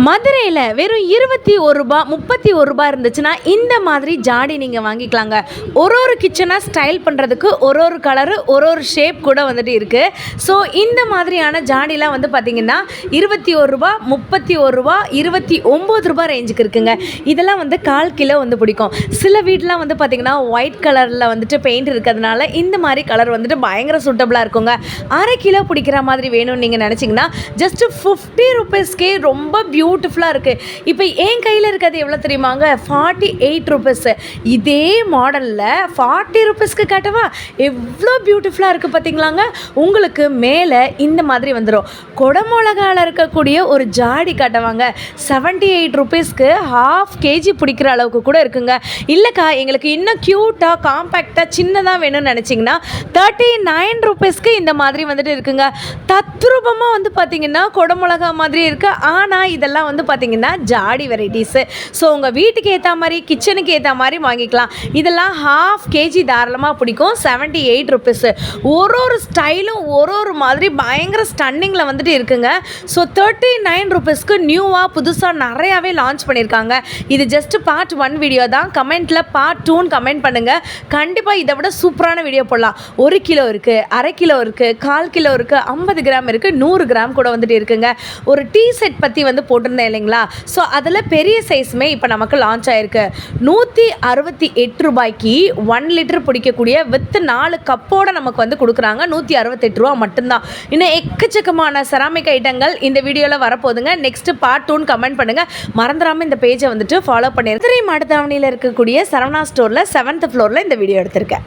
மதுரையில் வெறும் 21 ரூபா 31 ரூபா இருந்துச்சுன்னா இந்த மாதிரி ஜாடி நீங்கள் வாங்கிக்கலாங்க. ஒரு கிச்சனாக ஸ்டைல் பண்ணுறதுக்கு ஒரு கலரு ஒரு ஷேப் கூட வந்துட்டு இருக்குது. ஸோ இந்த மாதிரியான ஜாடிலாம் வந்து பார்த்திங்கன்னா 21 ரூபா 31 ரூபா 29 ரூபா ரேஞ்சுக்கு இருக்குங்க. இதெல்லாம் வந்து 1/4 கிலோ வந்து பிடிக்கும். சில வீடெலாம் வந்து பார்த்திங்கன்னா ஒயிட் கலரில் வந்துட்டு பெயிண்ட் இருக்கிறதுனால இந்த மாதிரி கலர் வந்துட்டு பயங்கர சூட்டபுளாக இருக்குங்க. 1/2 கிலோ பிடிக்கிற மாதிரி வேணும்னு நீங்கள் நினச்சிங்கன்னா ஜஸ்ட்டு 50 ருபீஸ்க்கே ரொம்ப பியூட்டிஃபுல்லாக இருக்குது. இப்போ என் கையில் இருக்கிறது எவ்வளோ தெரியுமாங்க? 48 ருபீஸு. இதே மாடலில் 40 ருபீஸ்க்கு காட்டவா? எவ்வளோ பியூட்டிஃபுல்லாக இருக்குது பார்த்தீங்களாங்க. உங்களுக்கு மேலே இந்த மாதிரி வந்துடும். கொடமிளகாவில் இருக்கக்கூடிய ஒரு ஜாடி காட்டவாங்க. 78 ருபீஸ்க்கு 1/2 கேஜி பிடிக்கிற அளவுக்கு கூட இருக்குங்க. இல்லைக்கா எங்களுக்கு இன்னும் க்யூட்டாக காம்பேக்டாக சின்னதாக வேணும்னு நினச்சிங்கன்னா 39 ருபீஸ்க்கு இந்த மாதிரி வந்துட்டு இருக்குங்க. தத்ரூபமாக வந்து பார்த்திங்கன்னா கொடமிளகா மாதிரி இருக்குது. ஆனால் இதெல்லாம் வந்து பார்த்திங்கன்னா ஜாடி வெரைட்டிஸு. ஸோ உங்கள் வீட்டுக்கு ஏற்ற மாதிரி கிச்சனுக்கு ஏற்ற மாதிரி வாங்கிக்கலாம். இதெல்லாம் 1/2 கேஜி தாராளமாக பிடிக்கும். 78 ருபீஸு. ஒரு ஸ்டைலும் ஒரு மாதிரி பயங்கர ஸ்டன்னிங்கில் வந்துட்டு இருக்குங்க. ஸோ 39 ருபீஸ்க்கு நியூவாக புதுசாக நிறையாவே லான்ச் பண்ணியிருக்காங்க. இது ஜஸ்ட் பார்ட் 1 வீடியோ தான். கமெண்ட்டில் பார்ட் 2ன்னு கமெண்ட் பண்ணுங்கள். கண்டிப்பாக இதை விட சூப்பரான வீடியோ போடலாம். 1 கிலோ இருக்குது, 1/2 கிலோ இருக்குது, 1/4 கிலோ இருக்குது, 50 கிராம் இருக்குது, 100 கிராம் கூட வந்துட்டு இருக்குங்க. ஒரு டீ செட் பற்றி வந்து போட்டிருந்தேன் இல்லைங்களா? ஸோ அதில் பெரிய சைஸுமே இப்போ நமக்கு லான்ச் ஆகிருக்கு. 168 ரூபாய்க்கு 1 லிட்டர் பிடிக்கக்கூடிய வித் 4 கப்போடு நமக்கு வந்து கொடுக்குறாங்க. 168 ரூபா மட்டும்தான். இன்னும் எக்கச்சக்கமான செராமிக் ஐட்டங்கள் இந்த வீடியோவில் வரப்போகுதுங்க. நெக்ஸ்ட் பார்ட் 2ன்னு கமெண்ட் பண்ணுங்கள். மறந்துடாமல் இந்த பேஜை வந்துட்டு ஃபாலோ பண்ணிடுறேன். மதுரை மாட்டுத்தாவணியில் இருக்கக்கூடிய சரவணா ஸ்டோரில் 7th ஃப்ளோரில் இந்த வீடியோ எடுத்திருக்கேன்.